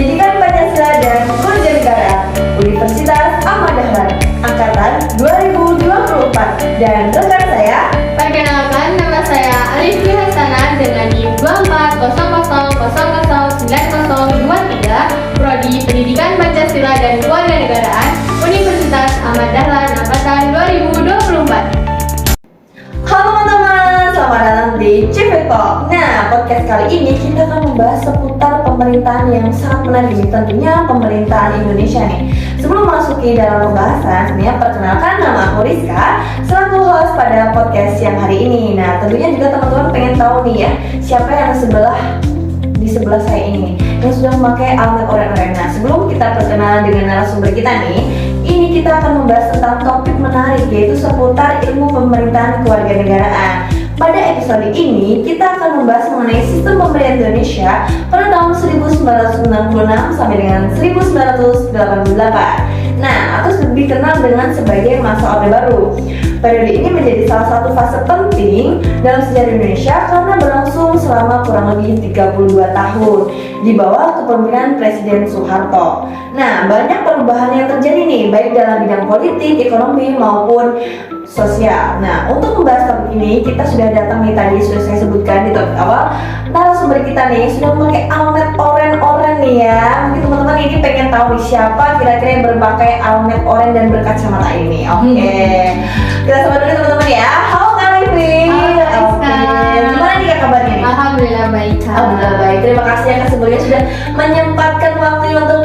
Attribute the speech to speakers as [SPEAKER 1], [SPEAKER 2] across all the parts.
[SPEAKER 1] Pendidikan Pancasila dan Kewarganegaraan Universitas Ahmad Dahlan Angkatan 2024. Dan rekan saya,
[SPEAKER 2] Perkenalkan, nama saya Alifi Hasanah dengan NIM 240009023, Prodi Pendidikan Pancasila dan Kewarganegaraan Universitas Ahmad Dahlan Angkatan 2024.
[SPEAKER 1] halo teman-teman, selamat datang di CV Talk. Nah, podcast kali ini kita akan membahas seputar pemerintahan yang sangat menarik, tentunya pemerintahan Indonesia nih. Sebelum masuki dalam pembahasan, sebenarnya perkenalkan nama aku Rizka, selaku host pada podcast siang hari ini. Nah, tentunya juga teman-teman pengen tahu nih ya, siapa yang di sebelah saya ini yang sudah memakai alat oren-oren. Nah, sebelum kita perkenalan dengan narasumber kita nih, ini kita akan membahas tentang topik menarik, yaitu seputar ilmu pemerintahan kewarganegaraan. Pada episode ini, kita akan membahas mengenai sistem pemerintahan Indonesia pada tahun 1996 sampai dengan 1988. Nah, atau lebih kenal dengan sebagai masa Orde Baru. Periode ini menjadi salah satu fase penting dalam sejarah Indonesia karena berlangsung selama kurang lebih 32 tahun di bawah kepemimpinan Presiden Soeharto. Nah, banyak perubahan yang terjadi nih, baik dalam bidang politik, ekonomi, maupun sosial. Nah, untuk membahas topik ini, kita sudah datang nih, tadi sudah saya sebutkan di topik awal, narasumber kita nih sudah memakai almet oren-oren nih ya. Mungkin teman-teman ini pengen tahu nih siapa kira-kira yang berpakai almet oren dan berkacamata ini. Oke. Kita sambut dulu teman-teman ya. Halo Kak Livi.
[SPEAKER 2] Halo, Rizka.
[SPEAKER 1] Gimana nih Kak kabarnya nih?
[SPEAKER 2] Alhamdulillah baik.
[SPEAKER 1] Alhamdulillah baik. Terima kasih ya Kak sebelumnya sudah menyempatkan waktunya untuk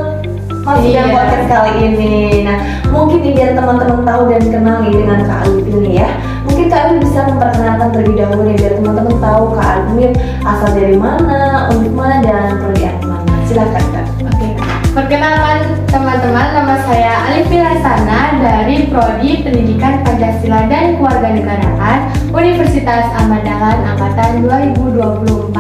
[SPEAKER 1] masuk dalam podcast kali ini. Nah, mungkin nih biar teman-teman tahu dan kenal nih dengan Kak Alif ini ya. Mungkin Kak Alif bisa memperkenalkan terlebih dahulu nih biar teman-teman tahu Kak Alif asal dari mana, univ mana, dan prodi mana. Silakan Kak.
[SPEAKER 2] Oke. Perkenalkan teman-teman, nama saya Alifi Hasanah dari Prodi Pendidikan Pancasila dan Kewarganegaraan Universitas Ahmad Dahlan Angkatan 2024,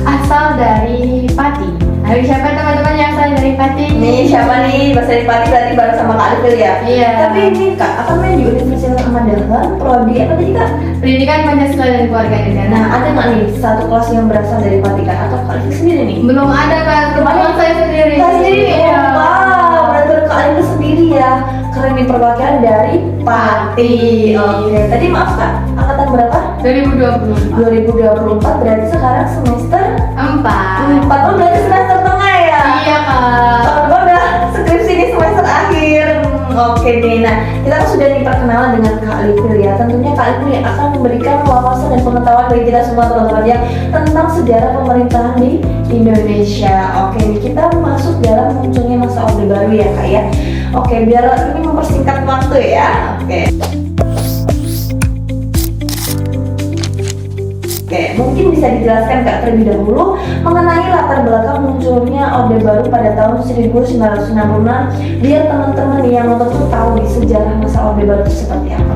[SPEAKER 2] asal dari Pati. Ayo, siapa teman-teman yang asal dari Pati?
[SPEAKER 1] Nih siapa nih? Bahasa dari Pati berarti bareng sama Kak Alif ya?
[SPEAKER 2] Iya.
[SPEAKER 1] Tapi ini Kak, apa namanya di Universitas Ahmad Dahlan, prodi apa tadi Kak?
[SPEAKER 2] Pendidikan Pancasila dan Kewarganegaraan.
[SPEAKER 1] Nah, ada nggak nih satu kelas yang berasal dari Pati Kak? Atau Kak Alif sendiri nih?
[SPEAKER 2] Belum ada kan? Kebetulan saya sendiri.
[SPEAKER 1] Kak sendiri?
[SPEAKER 2] Iya.
[SPEAKER 1] Wow, berarti Kak Alif sendiri ya. Keren nih, perwakilan dari Pati. Oke, tadi maaf Kak, angkatan berapa?
[SPEAKER 2] 2024.
[SPEAKER 1] 2024, berarti sekarang semester
[SPEAKER 2] 4.
[SPEAKER 1] 4. Oh, berarti semester tengah ya?
[SPEAKER 2] Iya kak.
[SPEAKER 1] Teman-teman udah skripsi ini semester akhir. Oke deh, nah kita kan sudah diperkenalan dengan Kak Alifil ya. Tentunya Kak Alifil akan memberikan wawasan dan pengetahuan bagi kita semua teman-teman ya tentang sejarah pemerintahan di Indonesia. Oke, kita masuk dalam munculnya masa Orde Baru ya Kak ya. Oke, biar ini mempersingkat waktu ya. Oke, mungkin bisa dijelaskan Kak terlebih dahulu mengenai latar belakang munculnya Orde Baru pada tahun 1996 biar teman-teman yang nonton tuh tahu nih sejarah masa Orde Baru itu seperti apa.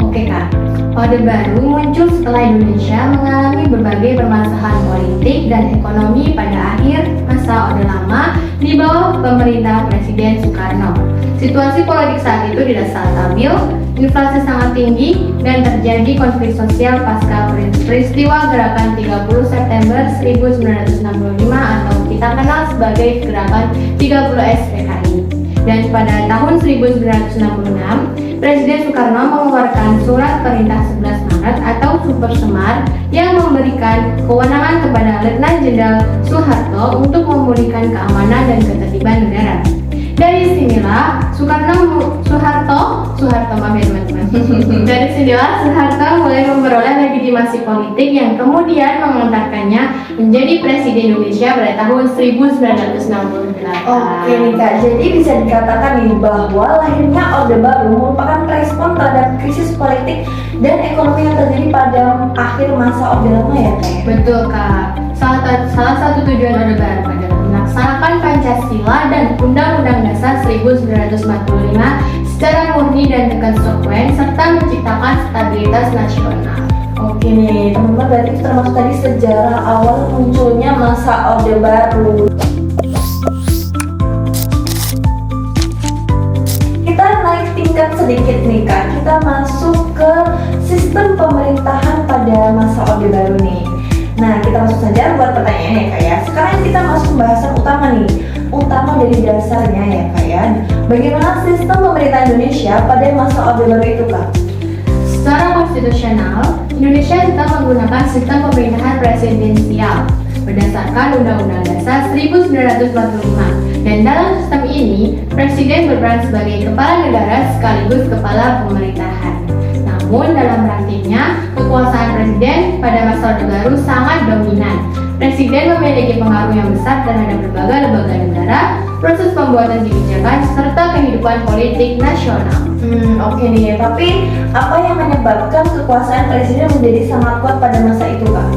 [SPEAKER 2] Oke kak. Orde Baru muncul setelah Indonesia mengalami berbagai permasalahan politik dan ekonomi pada akhir masa Orde Lama di bawah pemerintah Presiden Soekarno. Situasi politik saat itu tidak stabil, inflasi sangat tinggi, dan terjadi konflik sosial pasca peristiwa Gerakan 30 September 1965 atau kita kenal sebagai Gerakan 30S PKI. Dan pada tahun 1966, Presiden Soekarno mengeluarkan Surat Perintah 11 Maret atau Super Semar yang memberikan kewenangan kepada Letnan Jenderal Soeharto untuk memulihkan keamanan dan ketertiban negara. Dari sinilah Dari sinilah Soeharto mulai memperoleh legitimasi politik yang kemudian mengantarkannya menjadi Presiden Indonesia pada tahun 1968.
[SPEAKER 1] Oke nih Kak, jadi bisa dikatakan nih bahwa lahirnya Orde Baru merupakan respon terhadap krisis politik dan ekonomi yang terjadi pada akhir masa Orde Lama ya Kak?
[SPEAKER 2] Betul Kak. Salah satu tujuan Orde Baru adalah melaksanakan Pancasila dan Undang-Undang Dasar 1945 secara murni dan konsekuen serta menciptakan stabilitas nasional.
[SPEAKER 1] Oke nih teman-teman, berarti itu termasuk tadi sejarah awal munculnya masa Orde Baru. Kita naik tingkat sedikit nih Kak, kita masuk ke sistem pemerintahan pada masa Orde Baru nih. Nah, kita masuk saja buat pertanyaannya Kak ya. Sekarang kita masuk pembahasan utama menjadi dasarnya ya Kak ya. Bagaimana sistem pemerintahan Indonesia pada masa Orde Baru itu Kak?
[SPEAKER 2] Secara konstitusional, Indonesia tetap menggunakan sistem pemerintahan presidensial berdasarkan Undang-Undang Dasar 1945. Dan dalam sistem ini, Presiden berperan sebagai kepala negara sekaligus kepala pemerintahan. Namun dalam praktiknya, kekuasaan Presiden pada masa Orde Baru sangat dominan. Presiden memiliki pengaruh yang besar terhadap berbagai lembaga negara, proses pembuatan kebijakan, serta kehidupan politik nasional.
[SPEAKER 1] Oke nih, tapi apa yang menyebabkan kekuasaan Presiden menjadi sangat kuat pada masa itu Kak?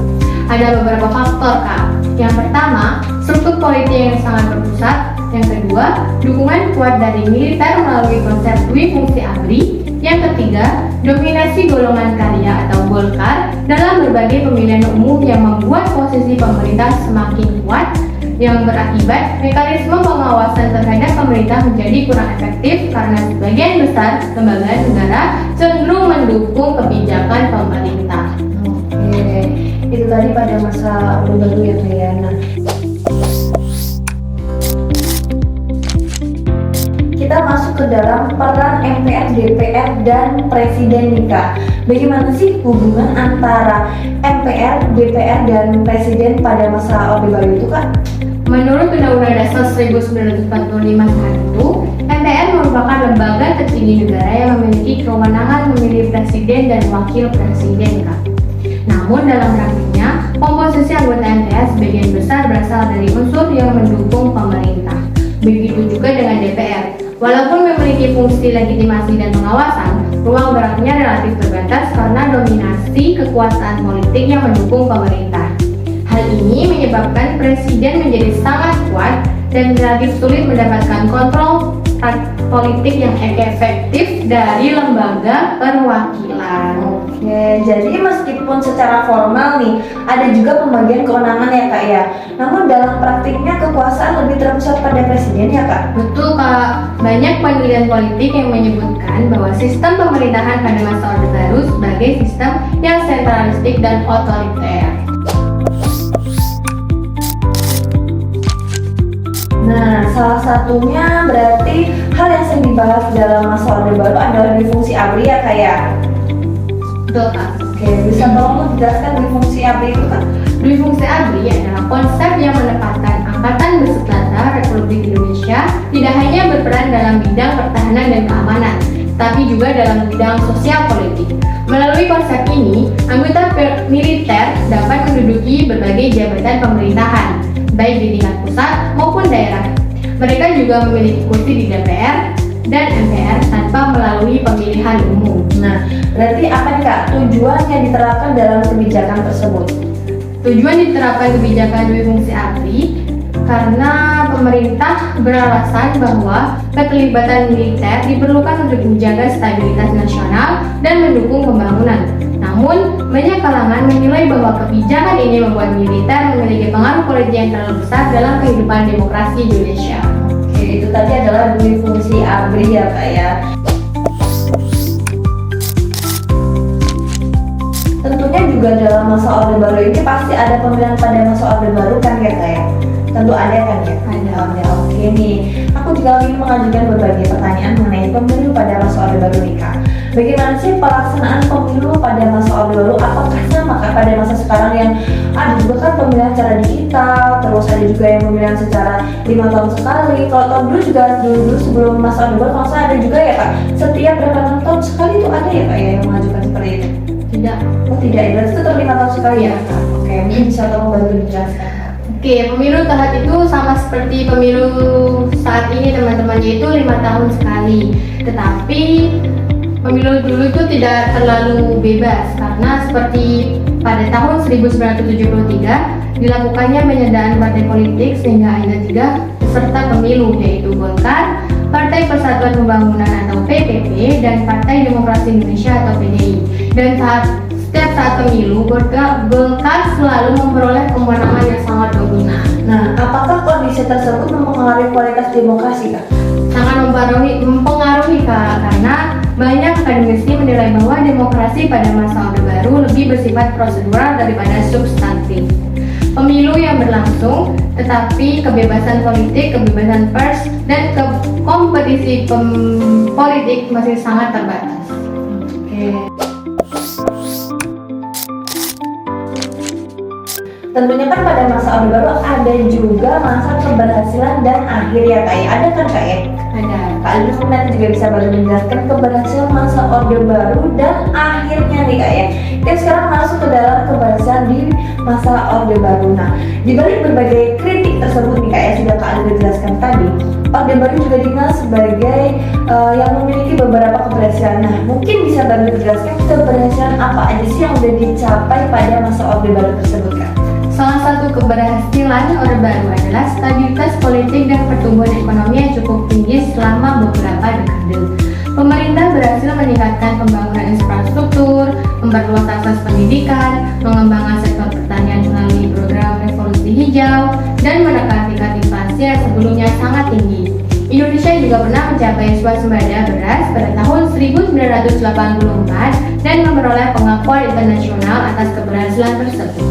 [SPEAKER 2] Ada beberapa faktor, Kak. Yang pertama, struktur politik yang sangat berpusat. Yang kedua, dukungan kuat dari militer melalui konsep dwi fungsi ABRI. Yang ketiga, dominasi golongan karya atau Golkar dalam berbagai pemilihan umum yang membuat posisi pemerintah semakin kuat, yang berakibat mekanisme pengawasan terhadap pemerintah menjadi kurang efektif karena sebagian besar lembaga negara cenderung mendukung kebijakan pemerintah.
[SPEAKER 1] Oke, itu tadi pada masa Orde Baru ya Kak ya. Nah, kita masuk ke dalam peran MPR, DPR, dan Presiden nih Kak. Bagaimana sih hubungan antara MPR, DPR, dan Presiden pada masa Orde Baru itu Kak?
[SPEAKER 2] Menurut Undang-Undang Dasar 1945 1, MPR merupakan lembaga tertinggi negara yang memiliki kewenangan memilih presiden dan wakil presiden, Kak. Namun dalam praktiknya, komposisi anggota MPR sebagian besar berasal dari unsur yang mendukung pemerintah. Begitu juga dengan DPR. Walaupun memiliki fungsi legitimasi dan pengawasan, ruang geraknya relatif terbatas karena dominasi kekuasaan politik yang mendukung pemerintah. Hal ini menyebabkan presiden menjadi sangat kuat dan relatif sulit mendapatkan kontrol politik yang efektif dari lembaga perwakilan.
[SPEAKER 1] Oke, jadi meskipun secara formal nih ada juga pembagian kewenangan ya Kak ya. Namun dalam praktiknya kekuasaan lebih terpusat pada presiden ya Kak.
[SPEAKER 2] Betul Kak, banyak penelitian politik yang menyebutkan bahwa sistem pemerintahan pada masa Orde Baru sebagai sistem yang sentralistik dan otoriter.
[SPEAKER 1] Nah, salah satunya berarti hal yang sering dibahas dalam masa Orde Baru adalah dwi fungsi ABRI ya Kak ya.
[SPEAKER 2] Betul Kak.
[SPEAKER 1] Oke, bisa tolong menjelaskan dwi fungsi ABRI itu Kak?
[SPEAKER 2] Dwi fungsi ABRI adalah konsep yang menempatkan Angkatan Bersenjata Republik Indonesia tidak hanya berperan dalam bidang pertahanan dan keamanan, tapi juga dalam bidang sosial politik. Melalui konsep ini, anggota militer dapat menduduki berbagai jabatan pemerintahan, baik di tingkat pusat maupun daerah. Mereka juga memiliki kursi di DPR dan MPR tanpa melalui pemilihan umum.
[SPEAKER 1] Nah, berarti apa nih Kak tujuan yang diterapkan dalam kebijakan tersebut?
[SPEAKER 2] Tujuan diterapkan kebijakan dwi fungsi ABRI karena pemerintah beralasan bahwa keterlibatan militer diperlukan untuk menjaga stabilitas nasional dan mendukung pembangunan. Namun, banyak kalangan menilai bahwa kebijakan ini membuat militer memiliki pengaruh politik yang terlalu besar dalam kehidupan demokrasi Indonesia.
[SPEAKER 1] Oke, itu tadi adalah dwi fungsi ABRI ya Kak ya. Tentunya juga dalam masa Orde Baru ini pasti ada pemilihan pada masa Orde Baru kan ya Kak ya? Tentu ada kan ya? Ada. Oke nih, aku juga ingin mengajukan berbagai pertanyaan mengenai pemilu pada masa Orde Baru nih Kak. Bagaimana sih pelaksanaan pemilu pada masa Orde Baru? Apakah sama Kak pada masa sekarang yang ada juga kan pemilihan secara digital, terus ada juga yang pemilihan secara 5 tahun sekali. Kalau tahun dulu juga dulu sebelum masa Orde Baru, kalau saya ada juga ya Kak. Setiap berapa tahun sekali itu ada ya Kak ya yang mengajukan seperti itu?
[SPEAKER 2] Tidak.
[SPEAKER 1] Oh tidak, berarti itu 5 tahun sekali ya Kak. Oke, mungkin bisa tolong bantu dijelaskan.
[SPEAKER 2] Oke, pemilu saat itu sama seperti pemilu saat ini teman-teman, yaitu 5 tahun sekali. Tetapi pemilu dulu itu tidak terlalu bebas karena seperti pada tahun 1973 dilakukannya penyederhanaan partai politik sehingga ada 3 peserta pemilu, yaitu Golkar, Partai Persatuan Pembangunan atau PPP, dan Partai Demokrasi Indonesia atau PDI. Dan setiap saat pemilu, Golkar selalu memperoleh kemenangan yang sangat dominan.
[SPEAKER 1] Nah, apakah kondisi tersebut mempengaruhi kualitas demokrasi Kak?
[SPEAKER 2] Sangat mempengaruhi Kak, karena banyak akademisi menilai bahwa demokrasi pada masa Orde Baru lebih bersifat prosedural daripada substantif. pemilu yang berlangsung, tetapi kebebasan politik, kebebasan pers, dan kompetisi politik masih sangat terbatas.
[SPEAKER 1] Oke. Tentunya kan pada masa Orde Baru ada juga masa keberhasilan dan akhir ya Kak ya. Ada kan Kak ya?
[SPEAKER 2] Ada.
[SPEAKER 1] Kak Alif nanti juga bisa baru menjelaskan keberhasilan masa Orde Baru dan akhirnya nih Kak ya. Kita sekarang masuk ke dalam keberhasilan di masa Orde Baru. Nah, di balik berbagai kritik tersebut nih Kak ya, sudah Kak Alif jelaskan tadi, Orde Baru juga dikenal sebagai yang memiliki beberapa keberhasilan. Nah, mungkin bisa bantu dijelaskan keberhasilan apa aja sih yang udah dicapai pada masa Orde Baru tersebut Kak?
[SPEAKER 2] Salah satu keberhasilan Orde Baru adalah stabilitas politik dan pertumbuhan ekonomi yang cukup tinggi selama beberapa dekade. Pemerintah berhasil meningkatkan pembangunan infrastruktur, memperluas akses pendidikan, mengembangkan sektor pertanian melalui program revolusi hijau, dan menekan tingkat inflasi yang sebelumnya sangat tinggi. Indonesia juga pernah mencapai swasembada beras pada tahun 1984 dan memperoleh pengakuan internasional atas keberhasilan tersebut.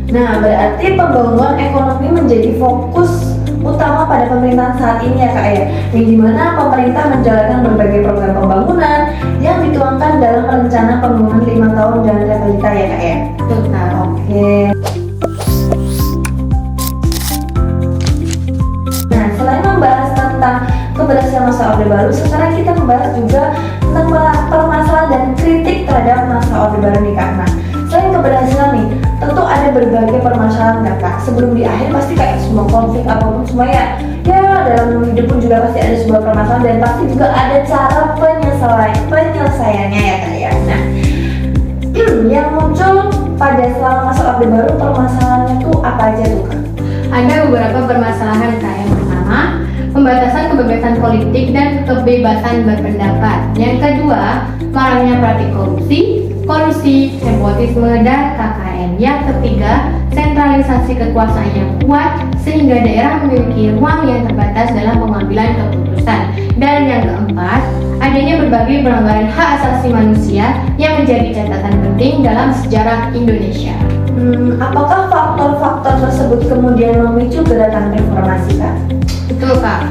[SPEAKER 1] Nah, berarti pembangunan ekonomi menjadi fokus utama pada pemerintahan saat ini ya Kak ya, yang dimana pemerintah menjalankan berbagai program pembangunan yang dituangkan dalam rencana pembangunan 5 tahun dan Jakarta ya Kak ya.
[SPEAKER 2] Betul, Kak.
[SPEAKER 1] Oke. Nah, selain membahas tentang keberhasilan masa Orde Baru, sekarang kita membahas juga tentang permasalahan dan kritik terhadap masa Orde Baru nih Kak. Nah, selain keberhasilan nih, tentu ada berbagai permasalahan kan Kak. Sebelum di akhir pasti kayak semua konflik apapun semua ya dalam hidup pun juga pasti ada sebuah permasalahan dan pasti juga ada cara penyelesaiannya ya Kak ya. Nah, yang muncul pada selama masa Orde Baru permasalahannya tuh apa aja tuh Kak?
[SPEAKER 2] Ada beberapa permasalahan Kak. Yang pertama, pembatasan kebebasan politik dan kebebasan berpendapat. Yang kedua, maraknya praktik kolusi, nepotisme, dan KKN. Yang ketiga, sentralisasi kekuasaan yang kuat sehingga daerah memiliki ruang yang terbatas dalam pengambilan keputusan. Dan yang keempat, adanya berbagai pelanggaran hak asasi manusia yang menjadi catatan penting dalam sejarah Indonesia.
[SPEAKER 1] Apakah faktor-faktor tersebut kemudian memicu gerakan reformasi Kak?
[SPEAKER 2] Betul Kak.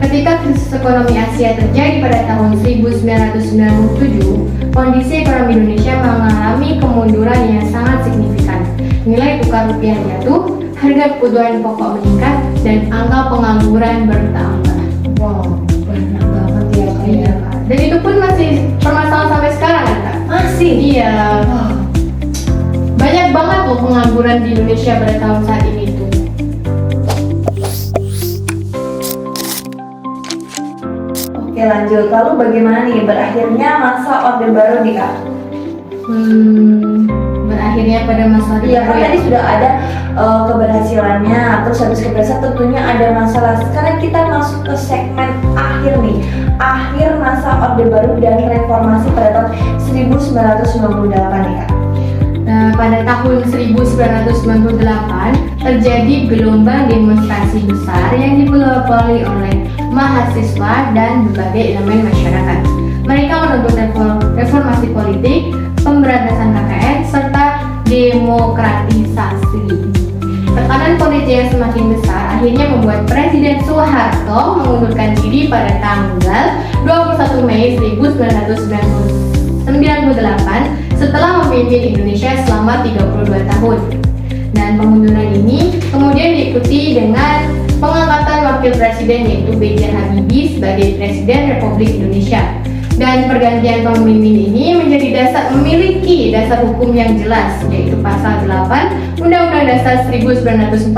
[SPEAKER 2] Ketika krisis ekonomi Asia terjadi pada tahun 1997, kondisi ekonomi Indonesia mengalami kemunduran yang sangat signifikan. Nilai tukar rupiah jatuh, harga kebutuhan pokok meningkat, dan angka pengangguran bertambah.
[SPEAKER 1] Wow, banyak banget ya Kak.
[SPEAKER 2] Iya Kak. Dan itu pun masih permasalahan sampai sekarang kan Kak?
[SPEAKER 1] Masih?
[SPEAKER 2] Iya.
[SPEAKER 1] Wow.
[SPEAKER 2] Banyak banget loh pengangguran di Indonesia pada tahun saat ini tuh.
[SPEAKER 1] Oke lanjut, lalu bagaimana nih berakhirnya masa Orde Baru nih Kak?
[SPEAKER 2] Berakhirnya pada masa Orde
[SPEAKER 1] Iya
[SPEAKER 2] Baru
[SPEAKER 1] kan
[SPEAKER 2] ya.
[SPEAKER 1] tadi sudah ada keberhasilannya, terus habis keberhasilan tentunya ada masalah. Sekarang kita masuk ke segmen akhir nih, akhir masa Orde Baru dan reformasi pada tahun 1998 nih Kak.
[SPEAKER 2] Nah, pada tahun 1998 terjadi gelombang demonstrasi besar yang dipelopori oleh mahasiswa dan berbagai elemen masyarakat. Mereka menuntut reformasi politik, pemberantasan KKN, serta demokratisasi. Tekanan politik yang semakin besar akhirnya membuat Presiden Soeharto mengundurkan diri pada tanggal 21 Mei 1998 setelah memimpin Indonesia selama 32 tahun. Dan pengunduran ini kemudian diikuti dengan pengangkatan wakil presiden yaitu B.J. Habibie sebagai Presiden Republik Indonesia. Dan pergantian pemimpin ini memiliki dasar hukum yang jelas, yaitu pasal 8 Undang-Undang Dasar 1945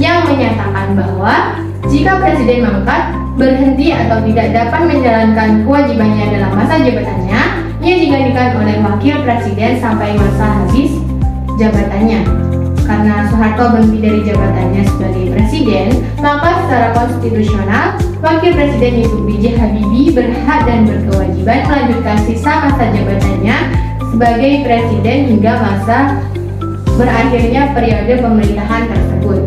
[SPEAKER 2] yang menyatakan bahwa jika presiden mangkat, berhenti atau tidak dapat menjalankan kewajibannya dalam masa jabatannya, ia digantikan oleh wakil presiden sampai masa habis jabatannya. Karena Soeharto berhenti dari jabatannya sebagai presiden, maka secara konstitusional, wakil presiden yaitu B.J. Habibie berhak dan berkewajiban melanjutkan sisa masa jabatannya sebagai presiden hingga masa berakhirnya periode pemerintahan tersebut.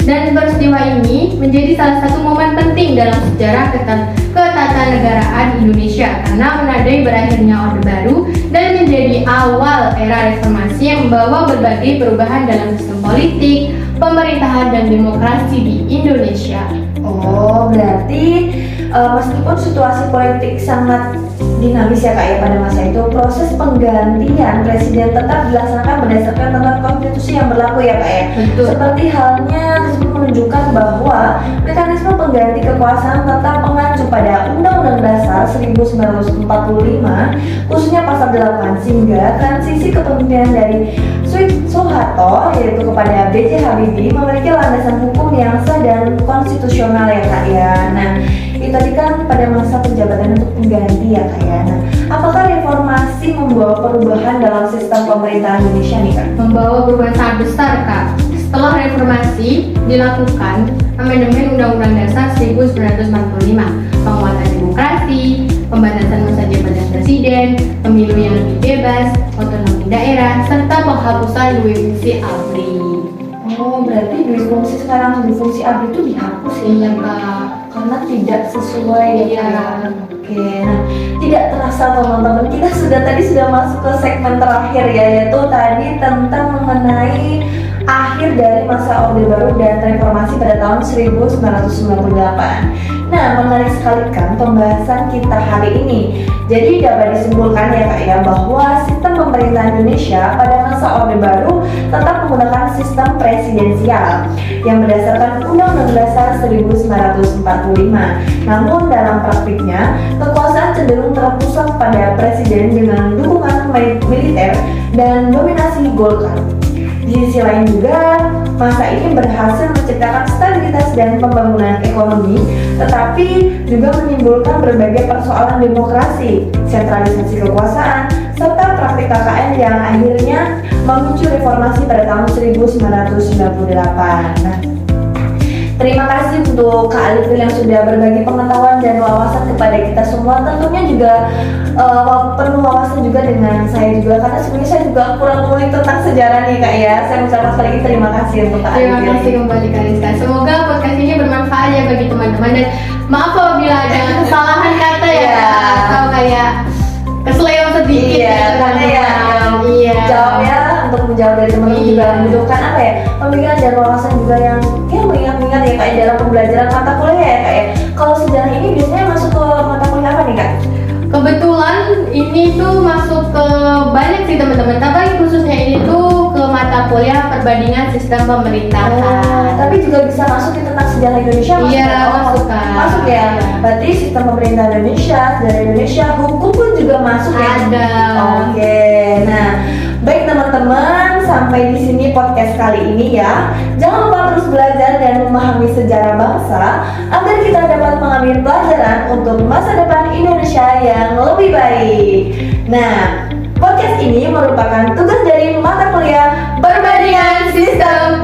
[SPEAKER 2] Dan peristiwa ini menjadi salah satu momen penting dalam sejarah ketatanegaraan Indonesia karena menandai berakhirnya Orde Baru dan menjadi awal era reformasi yang membawa berbagai perubahan dalam sistem politik, pemerintahan, dan demokrasi di Indonesia.
[SPEAKER 1] Oh, berarti meskipun situasi politik sangat dinamis ya Kak ya pada masa itu, proses penggantian presiden tetap dilaksanakan berdasarkan tata konstitusi yang berlaku ya Kak ya.
[SPEAKER 2] Betul.
[SPEAKER 1] Seperti halnya tersebut menunjukkan bahwa mekanisme pengganti kekuasaan tetap mengacu pada Undang-Undang Dasar 1945 khususnya pasal 8 sehingga transisi kepemimpinan dari Soeharto yaitu kepada B.J. Habibie memiliki landasan hukum yang sah dan konstitusional ya Kak ya. Nah, itu tadi kan pada masa penjabatan untuk pengganti ya Kak ya. Nah, apakah reformasi membawa perubahan dalam sistem pemerintahan Indonesia nih Kak?
[SPEAKER 2] Membawa perubahan sangat besar, Kak. Setelah reformasi dilakukan amandemen Undang-Undang Dasar 1945, penguatan demokrasi, pembatasan masa jabatan presiden, pemilu yang lebih bebas, otonomi daerah, serta penghapusan dua fungsi ABRI.
[SPEAKER 1] Oh, berarti dua fungsi sekarang dua fungsi ABRI itu dihapus ya
[SPEAKER 2] Iya,
[SPEAKER 1] Kak?
[SPEAKER 2] Kak.
[SPEAKER 1] Karena tidak sesuai ya
[SPEAKER 2] Iya.
[SPEAKER 1] Kak ya? Oke, nah tidak terasa teman-teman kita tadi sudah masuk ke segmen terakhir ya, yaitu tadi tentang mengenai akhir dari masa Orde Baru dan reformasi pada tahun 1998. Nah, menarik sekali kan pembahasan kita hari ini. Jadi dapat disimpulkan ya Kak ya bahwa sistem pemerintahan Indonesia pada masa Orde Baru tetap menggunakan sistem presidensial yang berdasarkan Undang-Undang Dasar 1945. Namun dalam praktiknya kekuasaan cenderung terpusat pada presiden dengan dukungan militer dan dominasi Golkar. Di sisi lain juga, masa ini berhasil menciptakan stabilitas dan pembangunan ekonomi, tetapi juga menimbulkan berbagai persoalan demokrasi, sentralisasi kekuasaan, serta praktik KKN yang akhirnya memicu reformasi pada tahun 1998. Nah, terima kasih untuk Kak Alifil yang sudah berbagi pengetahuan dan wawasan kepada kita semua. Tentunya juga penuh wawasan juga dengan saya juga, karena sebenarnya saya juga kurang ngulik tentang sejarah nih Kak ya. Saya ucapkan sekali lagi terima kasih untuk Kak Alifil.
[SPEAKER 2] Terima kasih kembali Kak Rizka. Semoga podcast ini bermanfaat ya bagi teman-teman, dan maaf apabila ada kesalahan kata ya,
[SPEAKER 1] Iya.
[SPEAKER 2] atau kayak keseleo sedikit
[SPEAKER 1] Iya,
[SPEAKER 2] gitu,
[SPEAKER 1] karena ya
[SPEAKER 2] teman-teman. Iya.
[SPEAKER 1] jawabnya untuk menjawab dari teman-teman
[SPEAKER 2] Iya.
[SPEAKER 1] juga membutuhkan apa ya, pemikiran dan wawasan juga yang ya mengingat-ingat ya Kak ya, dalam pembelajaran mata kuliah ya Kak ya. Kalau sejarah ini biasanya masuk ke mata kuliah apa nih Kak?
[SPEAKER 2] Kebetulan ini tuh masuk ke banyak sih teman-teman, tapi khususnya ini tuh ke mata kuliah perbandingan sistem pemerintahan.
[SPEAKER 1] Tapi juga bisa masuk di tentang sejarah Indonesia masuk
[SPEAKER 2] Iya,
[SPEAKER 1] ya?
[SPEAKER 2] masuk, Kak.
[SPEAKER 1] Masuk ya.
[SPEAKER 2] Iya.
[SPEAKER 1] Berarti sistem pemerintahan Indonesia, sejarah Indonesia, hukum pun juga masuk ya.
[SPEAKER 2] Ada.
[SPEAKER 1] Oke. Nah, baik teman-teman, sampai di sini podcast kali ini ya. Jangan lupa terus belajar dan memahami sejarah bangsa agar kita dapat mengambil pelajaran untuk masa depan Indonesia yang lebih baik. Nah, podcast ini merupakan tugas dari mata kuliah perbandingan sistem